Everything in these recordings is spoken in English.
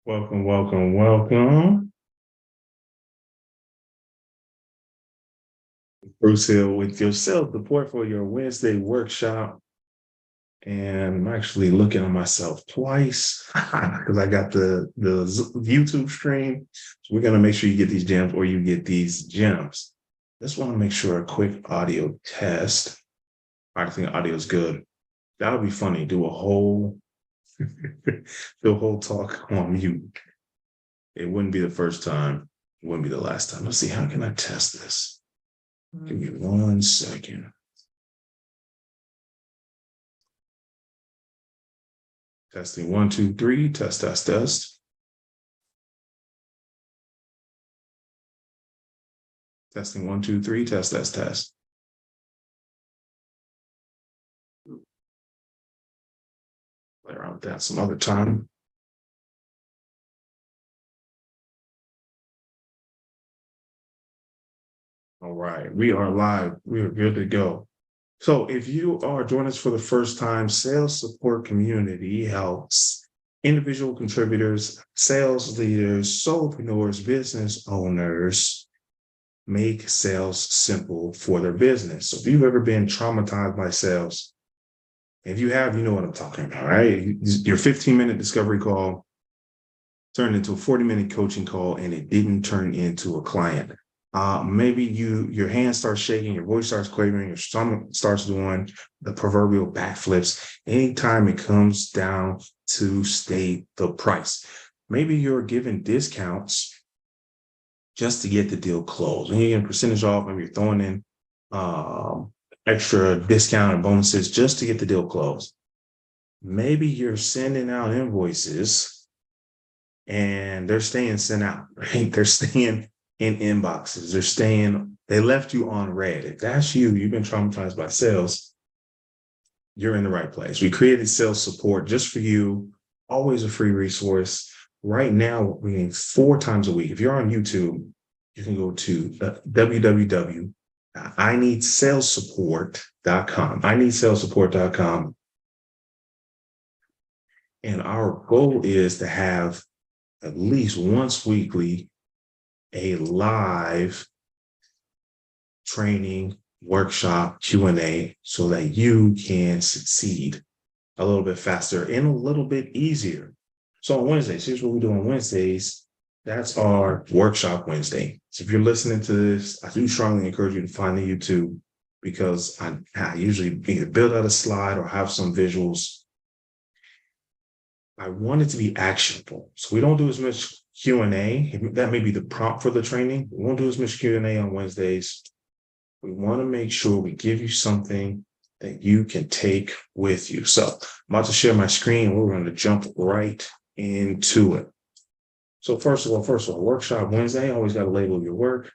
Welcome, welcome, welcome. Bruce Hill with your sales support for your Wednesday workshop. And I'm actually looking at myself twice because I got the YouTube stream. So we're going to make sure you get these gems or you get these gems. Just want to make sure a quick audio test. I think audio is good. That would be funny. Do a whole talk on mute. It wouldn't be the first time. It wouldn't be the last time. Let's see, how can I test this? Give me 1 second. Testing 1, 2, 3. Test, test, test. Testing 1, 2, 3. Test, test, test. Play around with that some other time. All right, we are live. We are good to go. So if you are joining us for the first time, Sales Support Community helps individual contributors, sales leaders, solopreneurs, business owners make sales simple for their business. So if you've ever been traumatized by sales, if you have, you know what I'm talking about, right? Your 15-minute discovery call turned into a 40-minute coaching call and it didn't turn into a client. Maybe your hands start shaking, your voice starts quavering, your stomach starts doing the proverbial backflips anytime it comes down to state the price. Maybe you're giving discounts just to get the deal closed. And you're getting a percentage off, maybe you're throwing in extra discount and bonuses just to get the deal closed. Maybe you're sending out invoices and they're staying sent out, right? They're staying in inboxes. They left you on red. If that's you've been traumatized by sales, you're in the right place. We created sales support just for you, always a free resource. Right now, we're meeting 4 times a week. If you're on YouTube, you can go to www.ineedsalessupport.com. ineedsalessupport.com. And our goal is to have at least once weekly a live training workshop Q&A so that you can succeed a little bit faster and a little bit easier. So on Wednesdays, here's what we do on Wednesdays. That's our workshop Wednesday. So if you're listening to this, I do strongly encourage you to find the YouTube because I usually either build out a slide or have some visuals. I want it to be actionable. So we don't do as much Q&A. That may be the prompt for the training. We won't do as much Q&A on Wednesdays. We want to make sure we give you something that you can take with you. So I'm about to share my screen. We're going to jump right into it. So first of all, Workshop Wednesday, always got to label your work.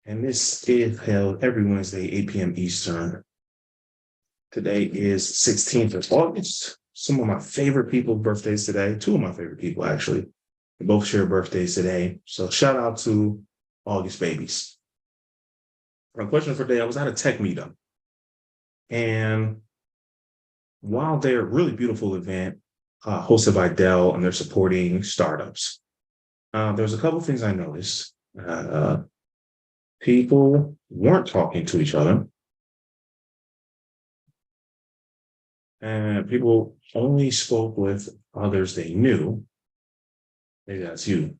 And this is held every Wednesday, 8 p.m. Eastern. Today is 16th of August. Some of my favorite people's birthdays today. 2 of my favorite people, actually. They both share birthdays today. So shout out to August babies. My question for today, I was at a tech meetup. And while they're a really beautiful event, hosted by Dell, and they're supporting startups, there's a couple of things I noticed. People weren't talking to each other. And people only spoke with others they knew. Maybe that's you.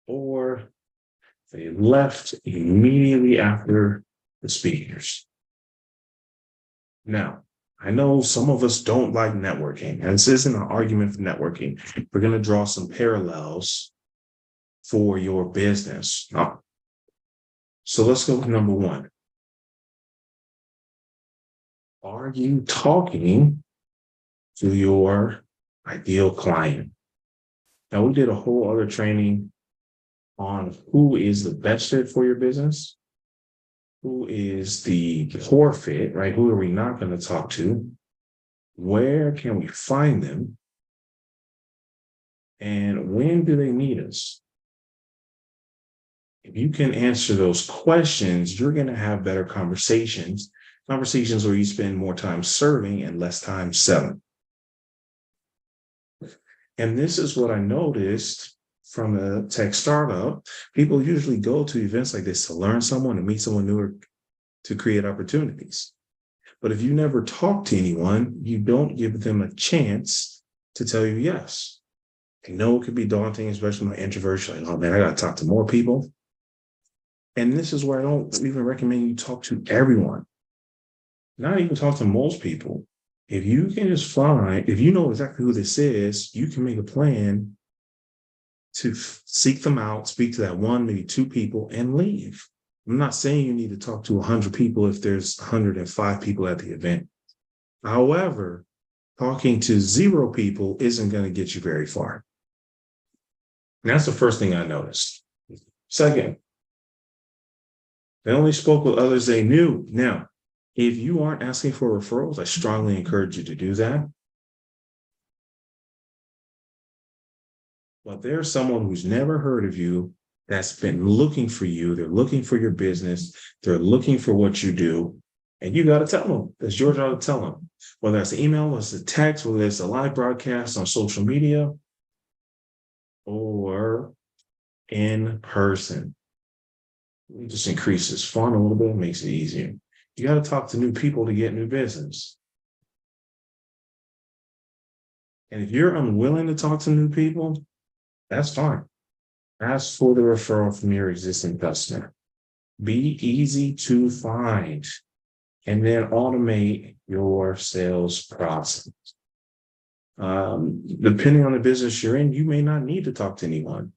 Or they left immediately after the speakers. Now, I know some of us don't like networking, and this isn't an argument for networking. We're going to draw some parallels for your business. So let's go with number 1. Are you talking to your ideal client? Now, we did a whole other training on who is the best fit for your business, who is the poor fit, right? Who are we not going to talk to? Where can we find them? And when do they need us? If you can answer those questions, you're going to have better conversations where you spend more time serving and less time selling. And this is what I noticed from a tech startup. People usually go to events like this to learn someone, to meet someone new, or to create opportunities. But if you never talk to anyone, you don't give them a chance to tell you yes. I know it could be daunting, especially my introverts. Like, oh man, I got to talk to more people. And this is where I don't even recommend you talk to everyone, not even talk to most people. If you can just find, if you know exactly who this is, you can make a plan to seek them out, speak to that one, maybe two people, and leave. I'm not saying you need to talk to 100 people if there's 105 people at the event. However, talking to 0 people isn't going to get you very far. And that's the first thing I noticed. Second, they only spoke with others they knew. Now, if you aren't asking for referrals, I strongly encourage you to do that. But there's someone who's never heard of you that's been looking for you. They're looking for your business. They're looking for what you do. And you got to tell them. It's your job to tell them. Whether it's an email, whether it's a text, whether it's a live broadcast on social media, or in person. It just increases fun a little bit, makes it easier. You got to talk to new people to get new business. And if you're unwilling to talk to new people, that's fine. Ask for the referral from your existing customer. Be easy to find, and then automate your sales process. Depending on the business you're in, you may not need to talk to anyone.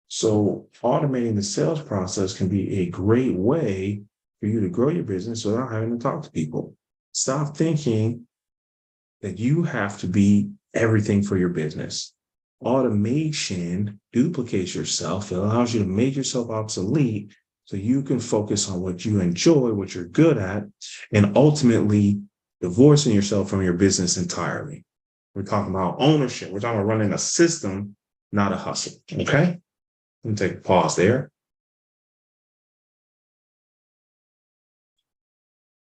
So automating the sales process can be a great way for you to grow your business without having to talk to people. Stop thinking that you have to be everything for your business. Automation duplicates yourself. It allows you to make yourself obsolete so you can focus on what you enjoy, what you're good at, and ultimately divorcing yourself from your business entirely. We're talking about ownership. We're talking about running a system, not a hustle. Okay? Let me take a pause there.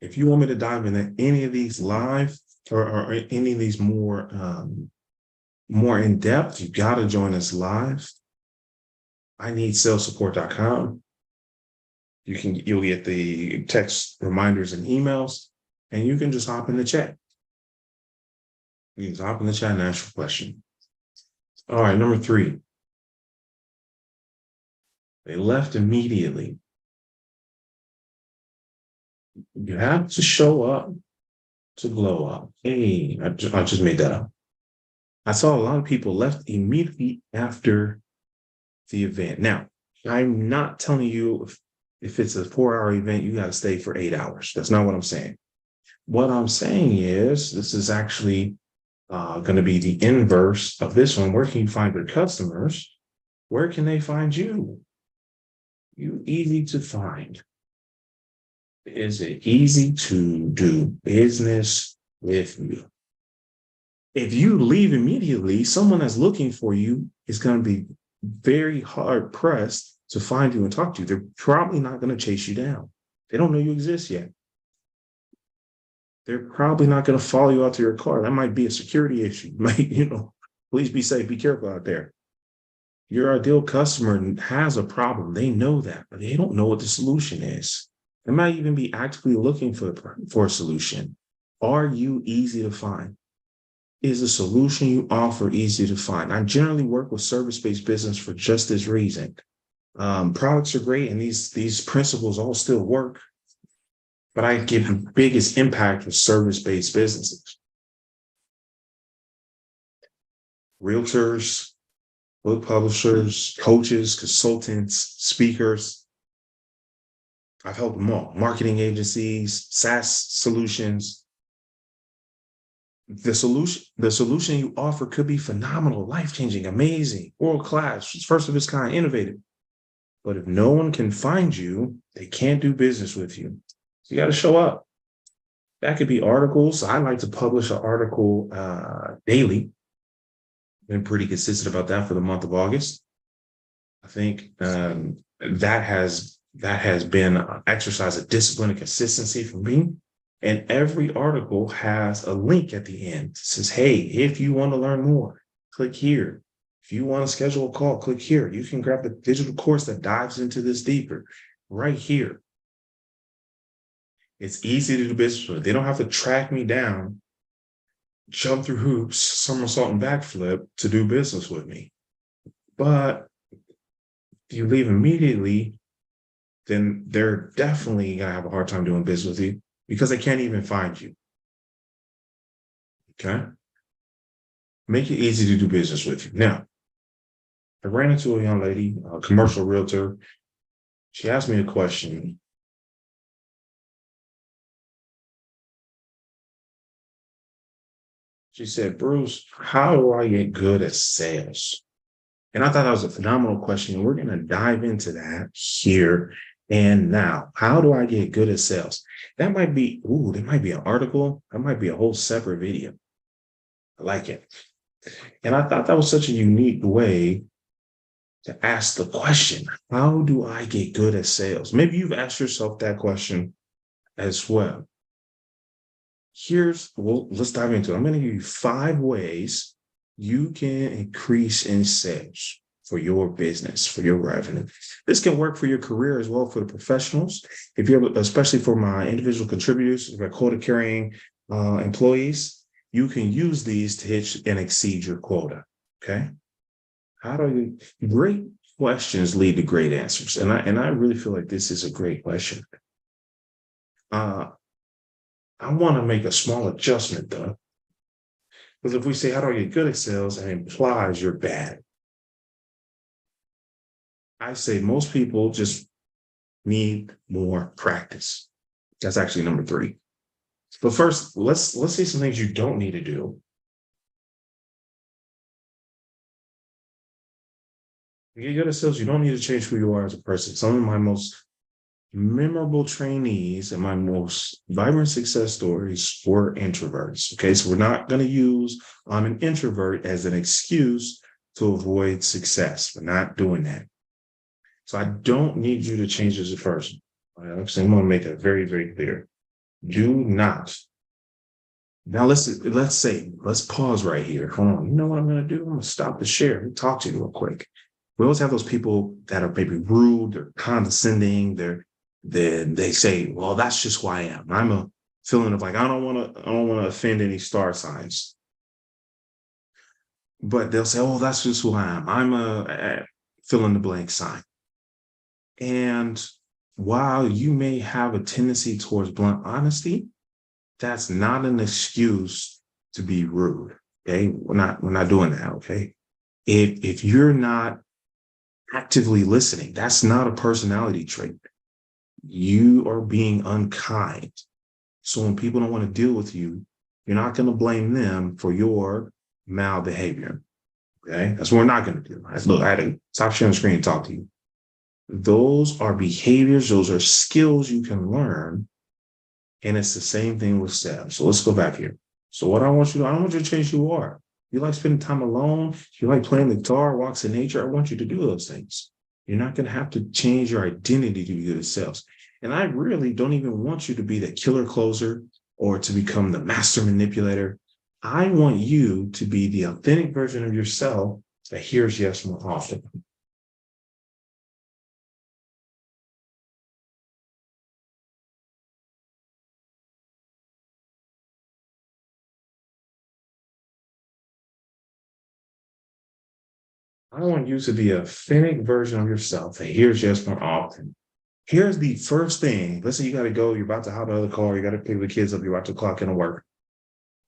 If you want me to dive into any of these live or any of these more in depth, you got to join us live. I need salessupport.com. You'll get the text reminders and emails, and you can just hop in the chat. You can just hop in the chat and ask your question. All right, number 3. They left immediately. You have to show up to glow up. Hey, I just made that up. I saw a lot of people left immediately after the event. Now, I'm not telling you if it's a 4-hour event, you got to stay for 8 hours. That's not what I'm saying. What I'm saying is this is actually going to be the inverse of this one. Where can you find your customers? Where can they find you? You easy to find. Is it easy to do business with you? If you leave immediately, someone that's looking for you is going to be very hard pressed to find you and talk to you. They're probably not going to chase you down. They don't know you exist yet. They're probably not going to follow you out to your car. That might be a security issue. Please be safe. Be careful out there. Your ideal customer has a problem. They know that, but they don't know what the solution is. They might even be actively looking for a solution. Are you easy to find? Is the solution you offer easy to find? I generally work with service-based business for just this reason. Products are great, and these principles all still work, but I give the biggest impact with service-based businesses. Realtors, book publishers, coaches, consultants, speakers. I've helped them all. Marketing agencies, SaaS solutions. The solution you offer could be phenomenal, life-changing, amazing, world-class, first of its kind, innovative. But if no one can find you, they can't do business with you. So you got to show up. That could be articles. I like to publish an article daily. Been pretty consistent about that for the month of August. I think that has been an exercise of discipline and consistency for me. And every article has a link at the end. It says, hey, if you want to learn more, click here. If you want to schedule a call, click here. You can grab the digital course that dives into this deeper right here. It's easy to do business with. They don't have to track me down, jump through hoops, somersault and backflip to do business with me. But if you leave immediately, then they're definitely going to have a hard time doing business with you because they can't even find you. Okay? Make it easy to do business with you. Now, I ran into a young lady, a commercial realtor. She asked me a question. She said, Bruce, how do I get good at sales? And I thought that was a phenomenal question. We're going to dive into that here and now. How do I get good at sales? That might be, there might be an article. That might be a whole separate video. I like it. And I thought that was such a unique way to ask the question, how do I get good at sales? Maybe you've asked yourself that question as well. Let's dive into it. I'm going to give you 5 ways you can increase in sales for your business, for your revenue. This can work for your career as well for the professionals. If you're, especially for my individual contributors, my quota carrying employees, you can use these to hit and exceed your quota. Okay. Great questions lead to great answers. And I really feel like this is a great question. I want to make a small adjustment though. Because if we say, how do I get good at sales? It implies you're bad. I say most people just need more practice. That's actually number 3. But first, let's see some things you don't need to do. To get good at sales, you don't need to change who you are as a person. Some of my most memorable trainees and my most vibrant success stories were introverts. Okay, so we're not going to use I'm an introvert as an excuse to avoid success. We're not doing that. So I don't need you to change as a person. I'm going to make that very, very clear. Do not. Now let's pause right here. Hold on. You know what I'm going to do? I'm going to stop the share and talk to you real quick. We always have those people that are maybe rude, they're condescending, then they say, well, that's just who I am. I'm a feeling of like, I don't want to offend any star signs. But they'll say, oh, that's just who I am. I'm a fill in the blank sign. And while you may have a tendency towards blunt honesty, that's not an excuse to be rude. Okay. We're not doing that. Okay. If you're not actively listening, that's not a personality trait. You are being unkind. So when people don't want to deal with you, you're not going to blame them for your malbehavior. Okay. That's what we're not going to do. Look, I had to stop sharing the screen and talk to you. Those are behaviors. Those are skills you can learn. And it's the same thing with sales. So let's go back here. So what I don't want you to change who you are. You like spending time alone. You like playing the guitar, walks in nature. I want you to do those things. You're not going to have to change your identity to be good at sales. And I really don't even want you to be the killer closer or to become the master manipulator. I want you to be the authentic version of yourself that hears yes more often. I want you to be an authentic version of yourself that hears yes more often. Here's the first thing. Let's say you got to go, you're about to hop out of the car, you got to pick the kids up, you're about to clock into work.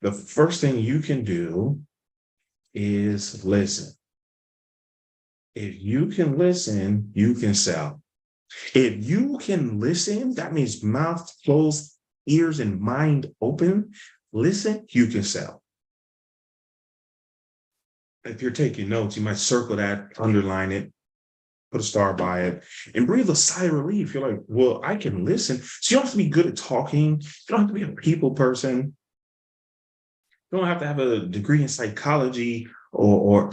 The first thing you can do is listen. If you can listen, you can sell. If you can listen, that means mouth closed, ears and mind open. Listen, you can sell. If you're taking notes, you might circle that, underline it, put a star by it, and breathe a sigh of relief. You're like, well, I can listen. So you don't have to be good at talking. You don't have to be a people person. You don't have to have a degree in psychology or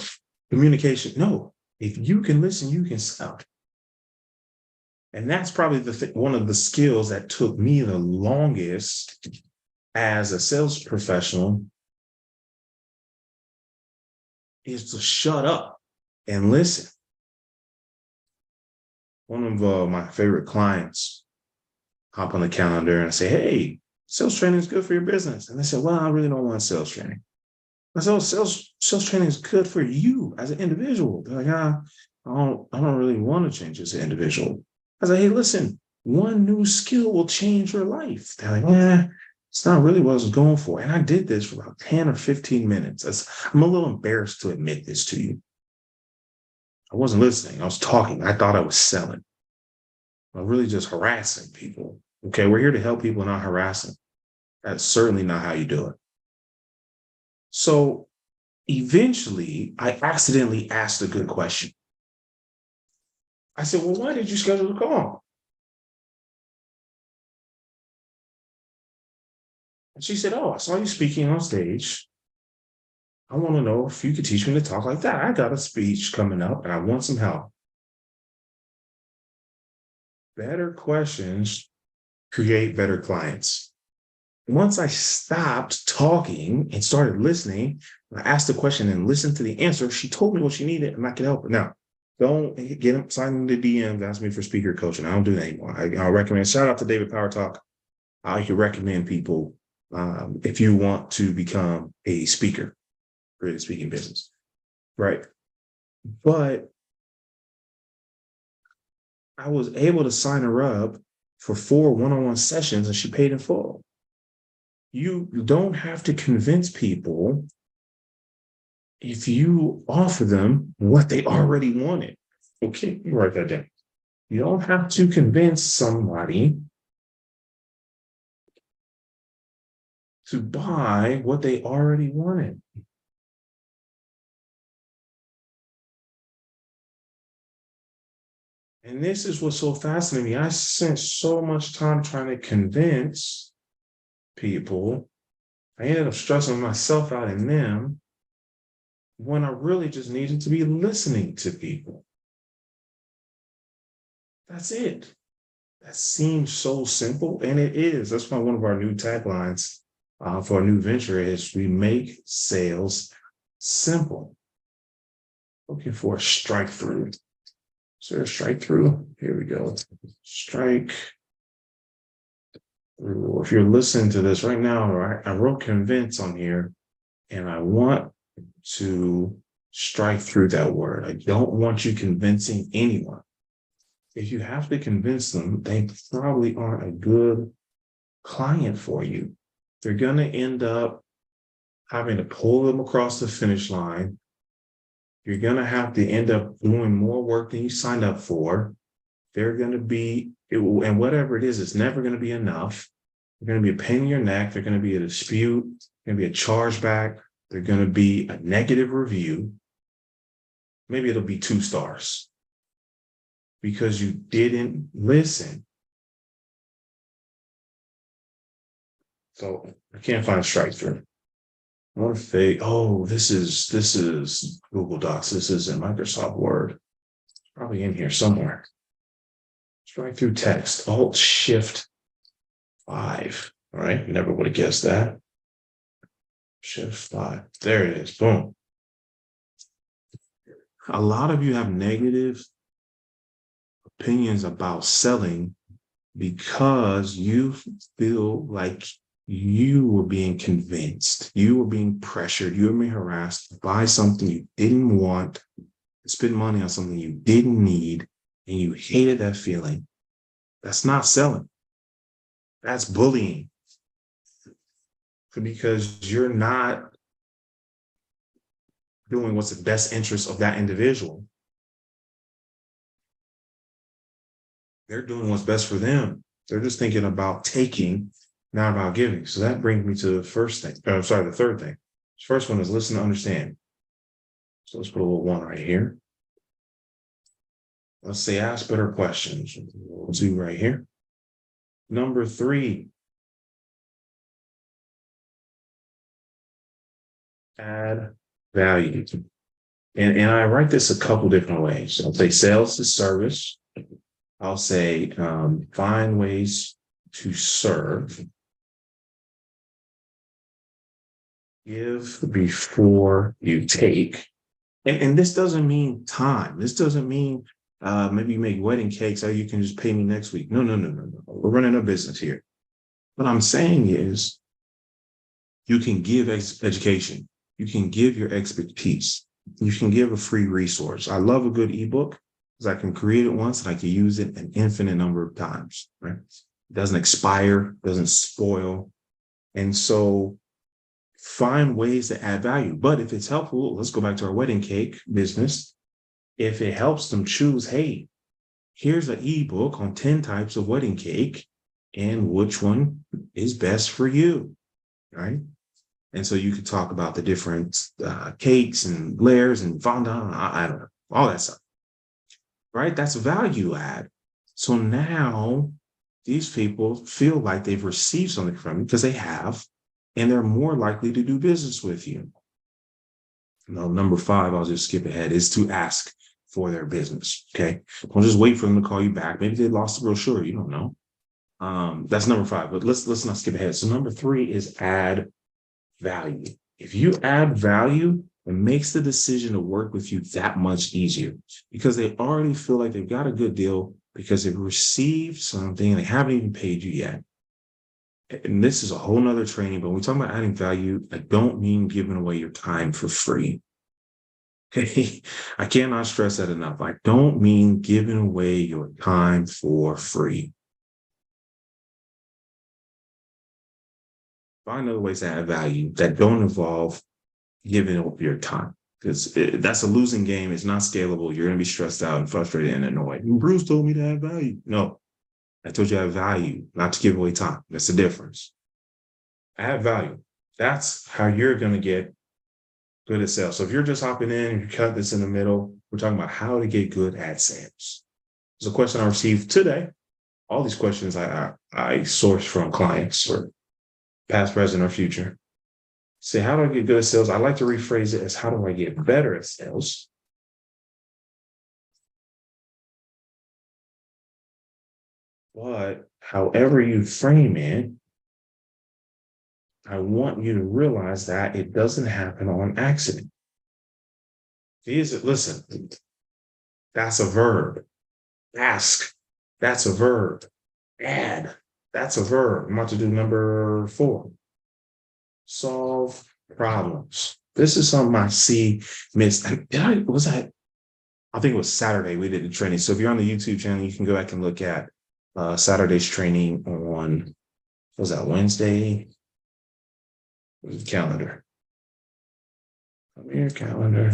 communication. No, if you can listen, you can sell. And that's probably one of the skills that took me the longest as a sales professional is to shut up and listen. One of my favorite clients hop on the calendar and I say, hey, sales training is good for your business. And they said, well, I really don't want sales training. I said, oh, sales training is good for you as an individual. They're like, I don't really want to change as an individual. I said, hey, listen, one new skill will change your life. They're like, it's not really what I was going for. And I did this for about 10 or 15 minutes. I'm a little embarrassed to admit this to you. I wasn't listening. I was talking. I thought I was selling. I'm really just harassing people. Okay, we're here to help people, not harassing. That's certainly not how you do it. So eventually, I accidentally asked a good question. I said, well, why did you schedule the call? And she said, oh, I saw you speaking on stage. I want to know if you could teach me to talk like that. I got a speech coming up and I want some help. Better questions create better clients. Once I stopped talking and started listening, I asked the question and listened to the answer. She told me what she needed and I could help her. Now, don't get him signing the DMs, ask me for speaker coaching. I don't do that anymore. I'll recommend, shout out to David Power Talk. I can recommend people if you want to become a speaker, create a speaking business, right? But I was able to sign her up for 4 one-on-one sessions and she paid in full. You don't have to convince people if you offer them what they already wanted. Okay, you write that down. You don't have to convince somebody to buy what they already wanted. And this is what's so fascinating. I spent so much time trying to convince people. I ended up stressing myself out in them when I really just needed to be listening to people. That's it. That seems so simple, and it is. That's why one of our new taglines for our new venture is we make sales simple. Looking for a strike through. Is there a strike through? Here we go. Strike through. If you're listening to this right now, right, I wrote convince on here, and I want to strike through that word. I don't want you convincing anyone. If you have to convince them, they probably aren't a good client for you. They're going to end up having to pull them across the finish line. You're going to have to end up doing more work than you signed up for. They're going to be, and whatever it is, it's never going to be enough. They're going to be a pain in your neck. They're going to be a dispute. They're going to be a chargeback. They're going to be a negative review. Maybe it'll be 2 stars because you didn't listen. So I can't find strike through. I want to say, oh, this is Google Docs. This isn't Microsoft Word. It's probably in here somewhere. Strike through text. Alt Shift 5. All right, never would have guessed that. Shift 5. There it is. Boom. A lot of you have negative opinions about selling because you feel like you were being convinced, you were being pressured, you were being harassed to buy something you didn't want, to spend money on something you didn't need, and you hated that feeling. That's not selling. That's bullying. Because you're not doing what's the best interest of that individual. They're doing what's best for them. They're just thinking about taking, not about giving. So that brings me to the the third thing. First one is listen to understand. So let's put a little 1 right here. Let's say ask better questions. We'll do right here. Number 3, add value. And I write this a couple different ways. I'll say sales is service. I'll say find ways to serve. Give before you take. And this doesn't mean time. This doesn't mean maybe you make wedding cakes, or you can just pay me next week. No, no, no, no, no. We're running a business here. What I'm saying is you can give education. You can give your expertise. You can give a free resource. I love a good ebook because I can create it once and I can use it an infinite number of times, right? It doesn't expire, doesn't spoil. And so find ways to add value. But if it's helpful, let's go back to our wedding cake business. If it helps them choose, hey, here's an ebook on 10 types of wedding cake and which one is best for you, right? And so you could talk about the different cakes and layers and fondant, I don't know, all that stuff, right? That's value add. So now these people feel like they've received something from you because they have, and they're more likely to do business with you. Now, number 5, I'll just skip ahead, is to ask for their business. Okay. Don't just wait for them to call you back. Maybe they lost the brochure. You don't know. That's number 5, but let's not skip ahead. So number 3 is add value. If you add value, it makes the decision to work with you that much easier because they already feel like they've got a good deal because they've received something and they haven't even paid you yet. And this is a whole nother training, but when we talk about adding value, I don't mean giving away your time for free. Okay. I cannot stress that enough. I don't mean giving away your time for free. Find other ways to add value that don't involve giving up your time, because that's a losing game. It's not scalable. You're going to be stressed out and frustrated and annoyed. Bruce told me to add value. No, I told you to add value, not to give away time. That's the difference. Add value. That's how you're going to get good at sales. So if you're just hopping in and you cut this in the middle, we're talking about how to get good at sales. There's a question I received today. All these questions I source from clients, or past, present, or future. Say, how do I get good at sales? I like to rephrase it as, how do I get better at sales? But however you frame it, I want you to realize that it doesn't happen on accident. Listen, that's a verb. Ask, that's a verb. Add, that's a verb. I'm about to do number 4. Solve problems. This is something I see missed. I think it was Saturday we did the training. So if you're on the YouTube channel, you can go back and look at Saturday's training on, was that Wednesday? Where's the calendar? Come here, calendar.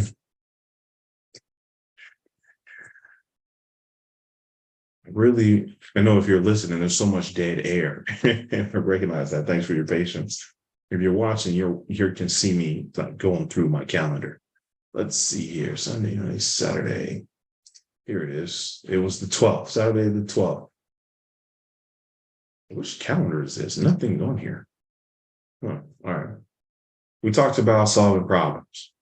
Really, I know if you're listening, there's so much dead air. I recognize that. Thanks for your patience. If you're watching, you can see me going through my calendar. Let's see here. Sunday, night, Saturday. Here it is. It was the 12th, Saturday the 12th. Which calendar is this? Nothing on here. All right. We talked about solving problems.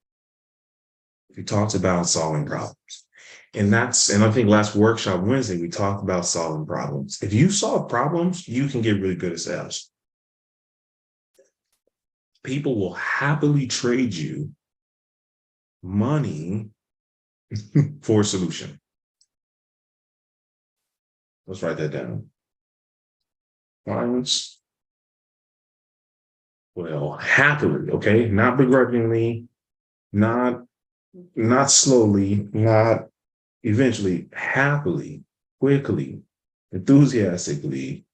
And I think last workshop Wednesday, we talked about solving problems. If you solve problems, you can get really good at sales. People will happily trade you money for a solution. Let's write that down. Clients will happily, okay, not begrudgingly, not slowly, not eventually, happily, quickly, enthusiastically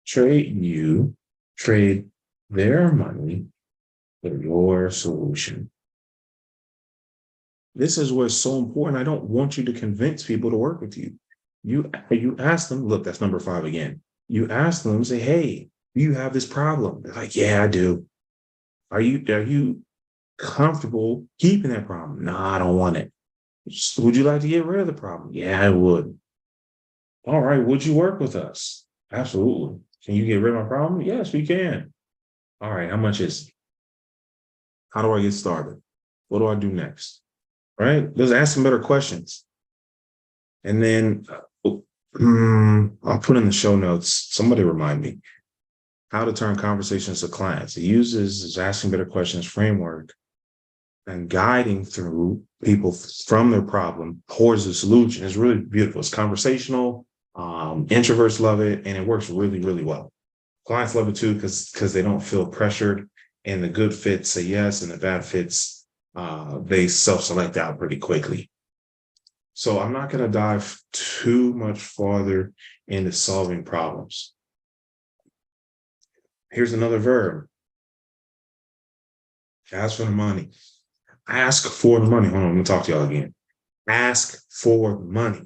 trade their money for your solution. This is what's so important. I don't want you to convince people to work with you. You ask them, look, that's number 5 again. You ask them, say, hey, do you have this problem? They're like, yeah, I do. Are you comfortable keeping that problem? No, I don't want it. Would you like to get rid of the problem? Yeah, I would. All right, would you work with us? Absolutely. Can you get rid of my problem? Yes, we can. All right, how much is it? How do I get started? What do I do next? Right? Let's ask them better questions. And then I'll put in the show notes. Somebody remind me how to turn conversations to clients. It uses his asking better questions framework and guiding through people from their problem towards the solution is really beautiful. It's conversational. Introverts love it, and it works really, really well. Clients love it too because they don't feel pressured, and the good fits say yes, and the bad fits they self-select out pretty quickly. So I'm not going to dive too much farther into solving problems. Here's another verb. Ask for the money. Ask for the money. Hold on, I'm going to talk to y'all again. Ask for money.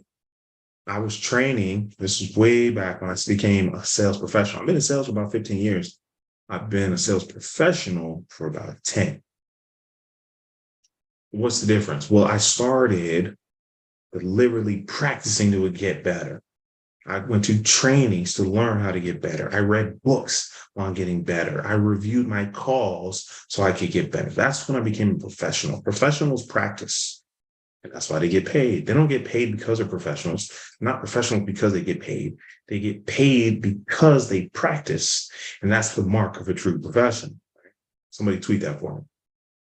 I was training, this is way back when I became a sales professional. I've been in sales for about 15 years. I've been a sales professional for about 10. What's the difference? Well, I started deliberately practicing to get better. I went to trainings to learn how to get better. I read books on getting better. I reviewed my calls so I could get better. That's when I became a professional. Professionals practice, and that's why they get paid. They don't get paid because they're professionals, not professionals because they get paid. They get paid because they practice, and that's the mark of a true profession. Somebody tweet that for me.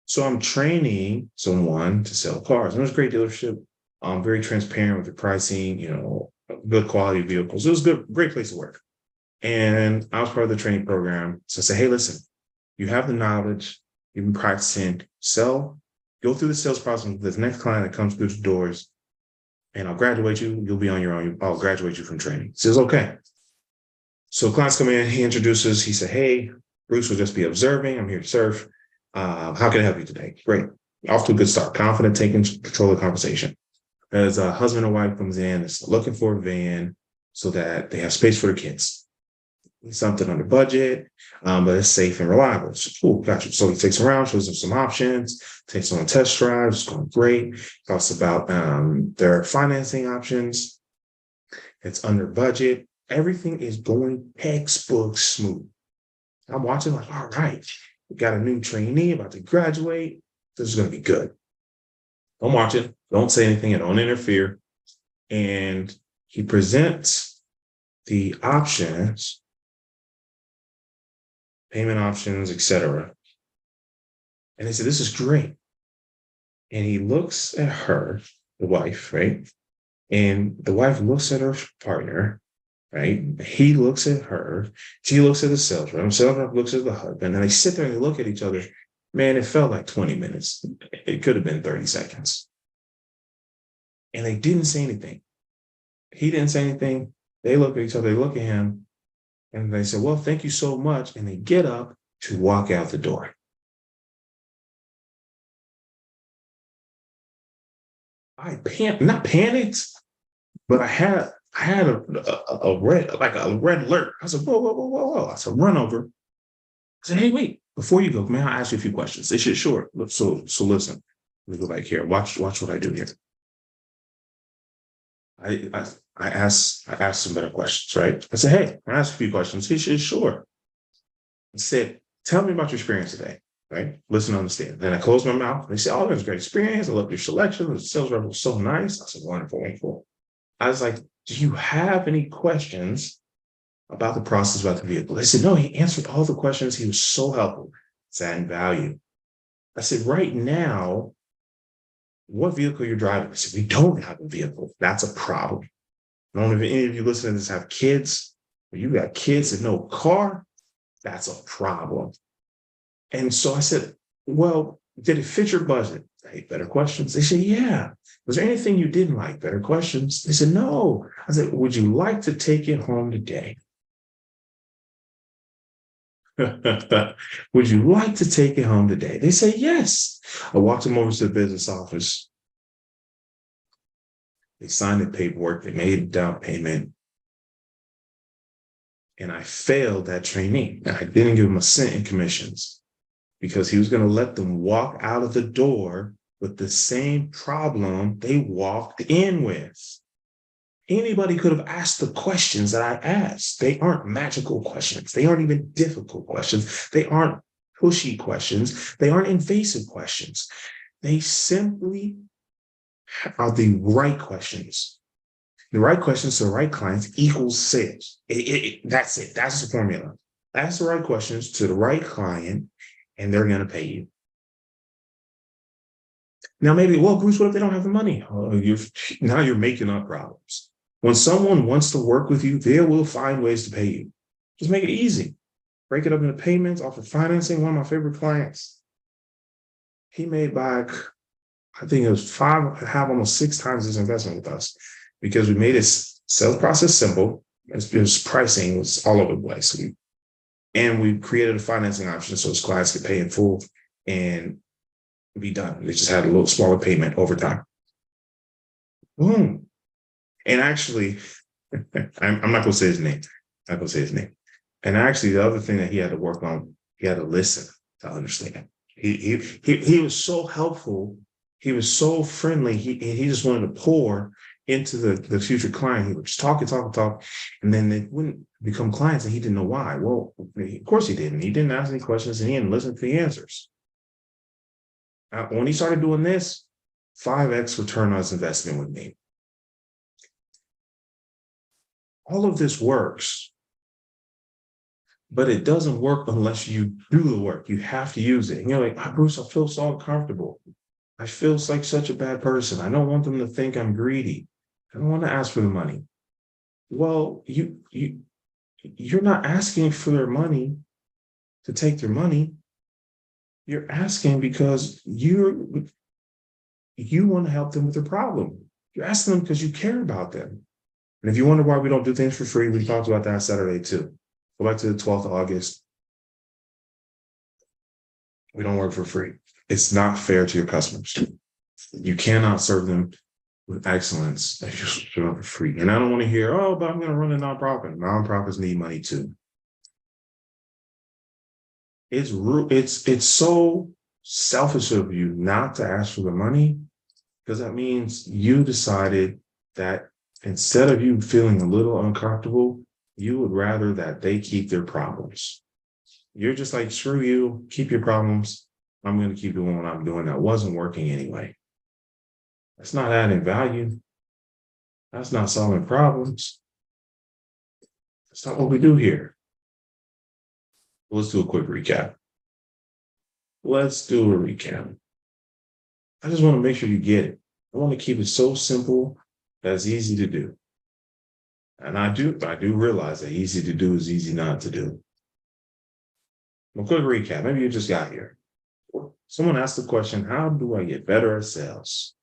So I'm training someone to sell cars. And it was a great dealership. I'm very transparent with the pricing, good quality vehicles. It was a great place to work. And I was part of the training program. So I said, hey, listen, you have the knowledge, you've been practicing, go through the sales process with this next client that comes through the doors, and I'll graduate you. You'll be on your own. I'll graduate you from training. He says, okay. So clients come in, he introduces, he said, hey, Bruce will just be observing. I'm here to serve. How can I help you today? Great. Off to a good start. Confident, taking control of the conversation. As a husband and wife comes in, is looking for a van so that they have space for their kids. Something under budget, but it's safe and reliable. So, cool, gotcha. So he takes them around, shows them some options, takes them on test drives. It's going great. Talks about their financing options. It's under budget. Everything is going textbook smooth. I'm watching like, all right, we got a new trainee about to graduate. This is going to be good. I'm watching. Don't say anything and don't interfere. And he presents the options, payment options, etc. And they said, this is great. And he looks at her, the wife, right? And the wife looks at her partner, right? He looks at her. She looks at the sales rep. Sales rep looks at the husband. And they sit there and they look at each other. Man, it felt like 20 minutes. It could have been 30 seconds. And they didn't say anything. He didn't say anything. They look at each other. They look at him. And they say, well, thank you so much. And they get up to walk out the door. Not panicked, but I had a red alert. I said, whoa. I said, run over. I said, hey, wait, before you go, may I ask you a few questions? They said, sure. So listen, let me go back here. Watch what I do here. I asked some better questions, right? I said, hey, I asked a few questions. He said, sure. I said, tell me about your experience today, right? Listen, understand. Then I closed my mouth. They said, oh, that was a great experience. I love your selection. The sales rep was so nice. I said, wonderful. I was like, do you have any questions about the process about the vehicle? They said, no, he answered all the questions. He was so helpful. It's adding value. I said, right now, what vehicle you're driving? I said, we don't have a vehicle. That's a problem. I don't know if any of you listening to this have kids, but you got kids and no car. That's a problem. And so I said, well, did it fit your budget? Hey, better questions. They said, yeah. Was there anything you didn't like? Better questions. They said, no. I said, would you like to take it home today? Would you like to take it home today? They say, yes. I walked them over to the business office. They signed the paperwork. They made a down payment. And I failed that trainee. And I didn't give him a cent in commissions because he was going to let them walk out of the door with the same problem they walked in with. Anybody could have asked the questions that I asked. They aren't magical questions. They aren't even difficult questions. They aren't pushy questions. They aren't invasive questions. They simply are the right questions. The right questions to the right clients equals sales. That's it. That's the formula. Ask the right questions to the right client, and they're going to pay you. Now, maybe, well, Bruce, what if they don't have the money? Now you're making up problems. When someone wants to work with you, they will find ways to pay you. Just make it easy. Break it up into payments, offer financing. One of my favorite clients, he made back, I think it was 5.5, almost 6 times his investment with us because we made his sales process simple. His pricing was all over the place. And we created a financing option so his clients could pay in full and be done. They just had a little smaller payment over time. Boom. And actually, I'm not going to say his name. I'm not going to say his name. And actually, the other thing that he had to work on, he had to listen to understand. He was so helpful. He was so friendly. He just wanted to pour into the future client. He would just talk and talk and talk. And then they wouldn't become clients and he didn't know why. Well, of course he didn't. He didn't ask any questions and he didn't listen to the answers. When he started doing this, 5x return on his investment with me. All of this works, but it doesn't work unless you do the work. You have to use it. And you're like, Bruce, I feel so uncomfortable. I feel like such a bad person. I don't want them to think I'm greedy. I don't want to ask for the money. Well, you're not asking for their money to take their money. You're asking because you want to help them with their problem. You're asking them because you care about them. And if you wonder why we don't do things for free, we talked about that Saturday too. Go back to the 12th of August. We don't work for free. It's not fair to your customers. You cannot serve them with excellence if you're showing up for free. And I don't want to hear, oh, but I'm going to run a nonprofit. Nonprofits need money too. It's so selfish of you not to ask for the money because that means you decided that instead of you feeling a little uncomfortable, you would rather that they keep their problems. You're just like, screw you, keep your problems. I'm going to keep doing what I'm doing. That wasn't working anyway. That's not adding value. That's not solving problems. That's not what we do here. Let's do a quick recap. I just want to make sure you get it. I want to keep it so simple that's easy to do. And I do realize that easy to do is easy not to do. A quick recap. Maybe you just got here. Someone asked the question, how do I get better at sales?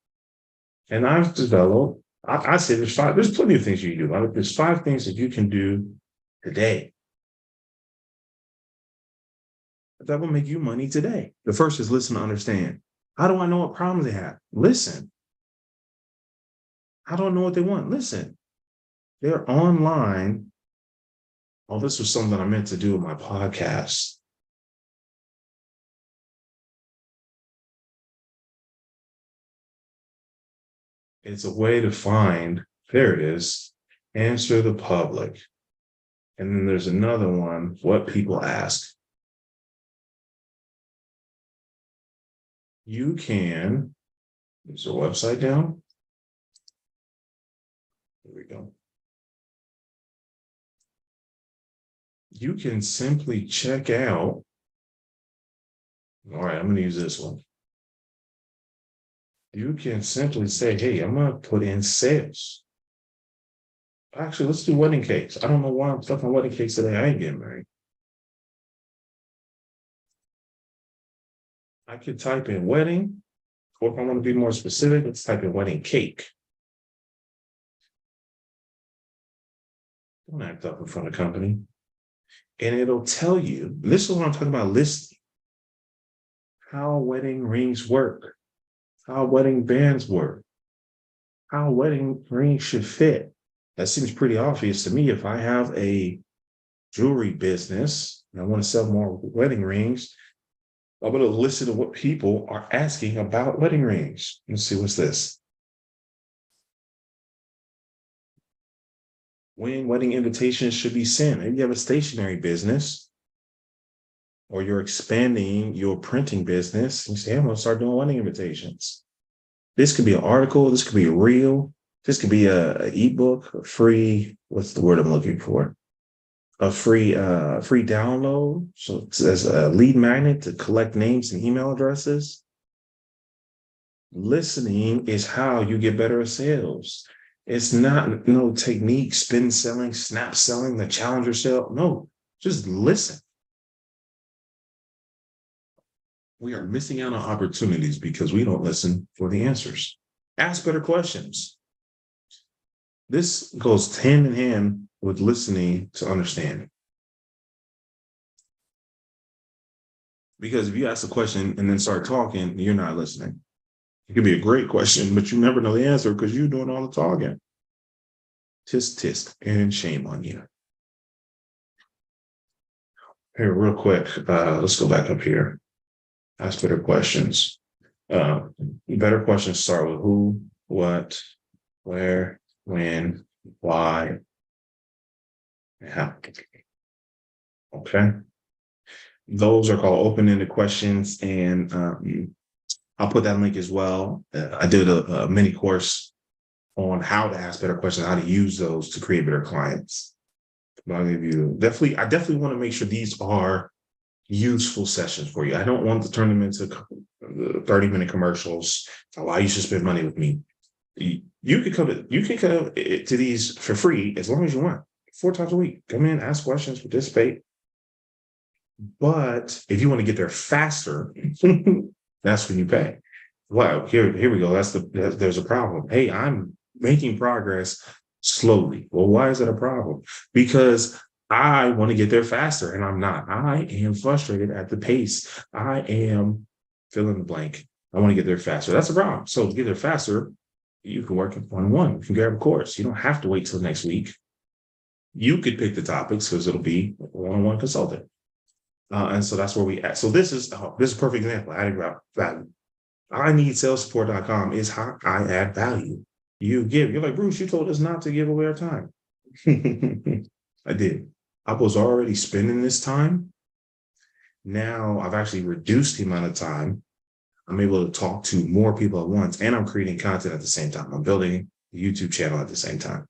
And I've developed, I say there's plenty of things you can do. There's 5 things that you can do today that will make you money today. The first is listen to understand. How do I know what problems they have? Listen. How do I know what they want? Listen. They're online. Oh, this was something I meant to do with my podcast. It's a way to find, there it is, answer the public. And then there's another one, what people ask. You can, there's a website down. There we go. You can simply check out. All right, I'm going to use this one. You can simply say, hey, I'm going to put in sales. Actually, let's do wedding cakes. I don't know why I'm stuck on wedding cakes today. I ain't getting married. I could type in wedding, or if I want to be more specific, let's type in wedding cake. Don't act up in front of company. And it'll tell you, this is what I'm talking about, listing. How wedding rings work, how wedding bands work, how wedding rings should fit. That seems pretty obvious to me. If I have a jewelry business and I want to sell more wedding rings, I'm going to listen to what people are asking about wedding rings. Let's see, what's this? When wedding invitations should be sent. Maybe you have a stationery business or you're expanding your printing business. You say, I'm going to start doing wedding invitations. This could be an article. This could be a reel. This could be an ebook, a free, what's the word I'm looking for? A free download. So as a lead magnet to collect names and email addresses. Listening is how you get better at sales. It's not no technique, spin selling, snap selling, the challenger sale. No, just listen. We are missing out on opportunities because we don't listen for the answers. Ask better questions. This goes hand in hand with listening to understanding. Because if you ask a question and then start talking, you're not listening. It could be a great question, but you never know the answer because you're doing all the talking. Tisk tisk, and shame on you. Here, real quick, let's go back up here. Ask better questions. Better questions start with who, what, where, when, why, how. Okay. Those are called open-ended questions, and I'll put that link as well. I did a mini course on how to ask better questions, how to use those to create better clients. But I'll give you I definitely want to make sure these are useful sessions for you. I don't want to turn them into 30-minute commercials. Allow you to spend money with me. You can come to these for free as long as you want. 4 times a week. Come in, ask questions, participate. But if you want to get there faster, that's when you pay. Wow, here we go. There's a problem. Hey, I'm making progress slowly. Well, why is that a problem? Because I want to get there faster and I'm not. I am frustrated at the pace. I am fill in the blank. I want to get there faster. That's a problem. So to get there faster, you can work one-on-one. You can grab a course. You don't have to wait till next week. You could pick the topics because it'll be one-on-one consulting. And so that's where we at. So this is a perfect example. Adding value. I need salessupport.com is how I add value. You're like, Bruce, you told us not to give away our time. I did. I was already spending this time. Now I've actually reduced the amount of time. I'm able to talk to more people at once, and I'm creating content at the same time. I'm building a YouTube channel at the same time.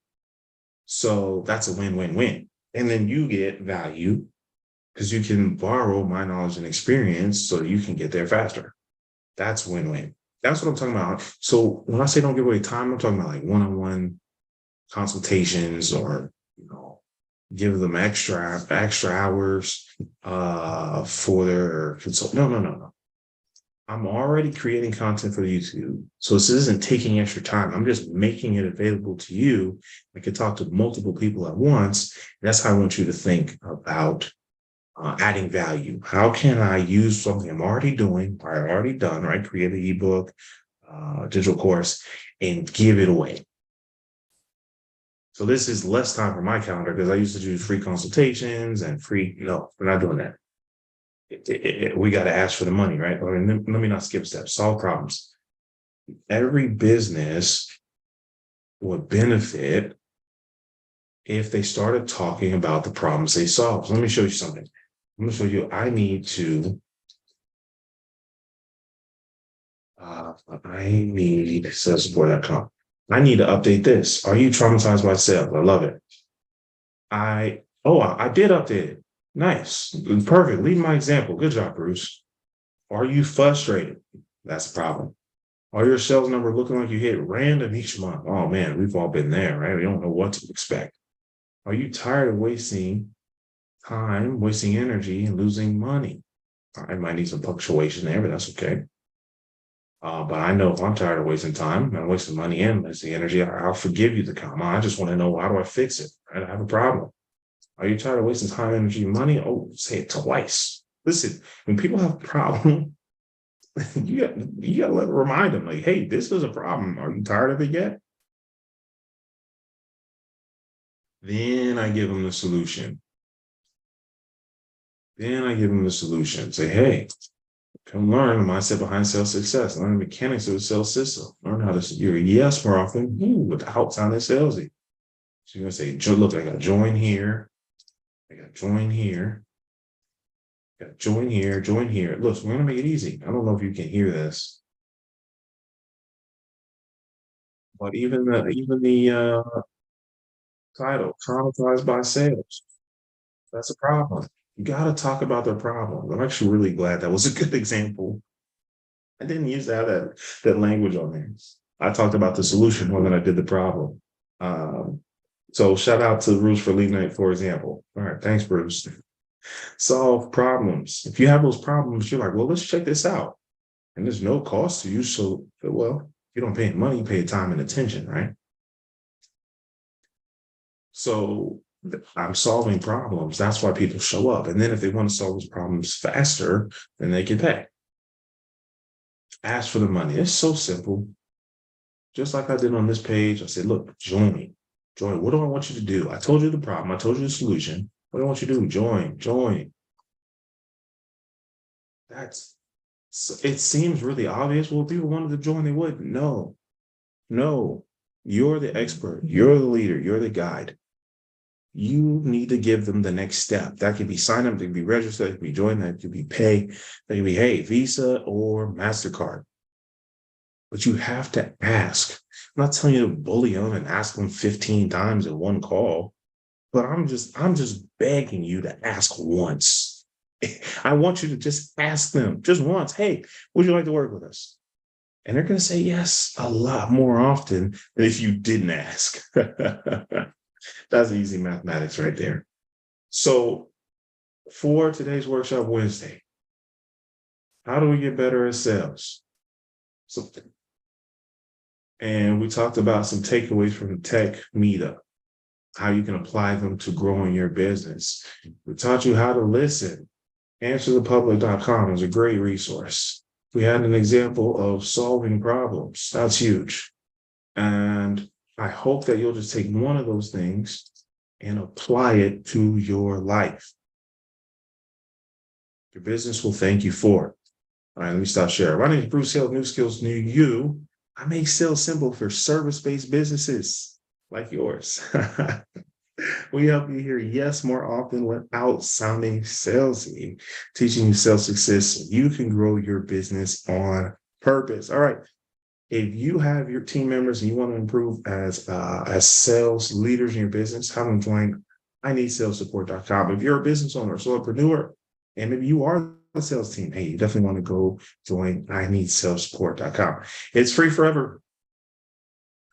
So that's a win-win-win. And then you get value because you can borrow my knowledge and experience so you can get there faster. That's win-win. That's what I'm talking about. So when I say don't give away time, I'm talking about like one-on-one consultations or, give them extra hours for their consult. No. I'm already creating content for YouTube. So this isn't taking extra time. I'm just making it available to you. I can talk to multiple people at once. That's how I want you to think about adding value. How can I use something I'm already doing, or I've already done, right? Create an ebook, digital course, and give it away. So this is less time for my calendar because I used to do free consultations and free, we're not doing that. We got to ask for the money, right? Let me not skip steps. Solve problems. Every business would benefit if they started talking about the problems they solve. So let me show you something. I'm going to show you, I need salessupport.com. I need to update this. Are you traumatized by sales? I love it. I did update it. Nice. Perfect. Lead my example. Good job, Bruce. Are you frustrated? That's the problem. Are your sales numbers looking like you hit random each month? Oh man, we've all been there, right? We don't know what to expect. Are you tired of wasting time, wasting energy, and losing money? I might need some punctuation there, but that's okay. But I know if I'm tired of wasting time and wasting money and wasting energy, I'll forgive you the comment. I just want to know, how do I fix it? Right? I have a problem. Are you tired of wasting time, energy, and money? Oh, say it twice. Listen, when people have a problem, you got to remind them, like, hey, this is a problem. Are you tired of it yet? Then I give them the solution. Say, hey, come learn the mindset behind sales success. Learn the mechanics of the sales system. Learn how to secure yes more often without sounding salesy. So you're going to say, look, I got to join here. I got to join here. Join here. Look, we're going to make it easy. I don't know if you can hear this, but even the title, traumatized by sales, that's a problem. You got to talk about their problem. I'm actually really glad that was a good example. I didn't use to have that language on there. I talked about the solution more than I did the problem. So shout out to Bruce for leading it, for example. All right, thanks, Bruce. Solve problems. If you have those problems, you're like, well, let's check this out. And there's no cost to you. So, well, you don't pay money, you pay time and attention, right? So I'm solving problems. That's why people show up. And then if they want to solve those problems faster, then they can pay. Ask for the money. It's so simple. Just like I did on this page, I said, look, join. Join. What do I want you to do? I told you the problem. I told you the solution. What do I want you to do? Join. It seems really obvious. Well, if people wanted to join, they would. No. You're the expert. You're the leader. You're the guide. You need to give them the next step. That could be sign up, that could be register, that could be join, that could be pay, that could be, hey, Visa or MasterCard. But you have to ask. I'm not telling you to bully them and ask them 15 times in one call, but I'm just begging you to ask once. I want you to just ask them just once, hey, would you like to work with us? And they're going to say yes a lot more often than if you didn't ask. That's easy mathematics right there. So for today's workshop Wednesday, how do we get better at sales? And we talked about some takeaways from the tech meetup, how you can apply them to growing your business. We taught you how to listen. Answerthepublic.com is a great resource. We had an example of solving problems. That's huge. And I hope that you'll just take one of those things and apply it to your life. Your business will thank you for it. All right, let me stop sharing. My name is Bruce Hill, New Skills, New You. I make sales simple for service-based businesses like yours. We help you hear yes more often without sounding salesy, teaching you sales success so you can grow your business on purpose. All right. If you have your team members and you want to improve as sales leaders in your business, have them join ineedsalessupport.com. If you're a business owner, solopreneur, and maybe you are the sales team, hey, you definitely want to go join ineedsalessupport.com. It's free forever.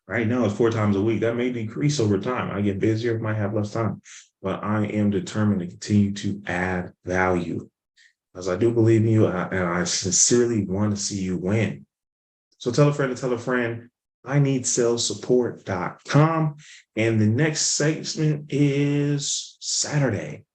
Right now, it's 4 times a week. That may decrease over time. I get busier, might have less time, but I am determined to continue to add value, as I do believe in you, and I sincerely want to see you win. So tell a friend to tell a friend, ineedsalessupport.com. And the next segment is Saturday.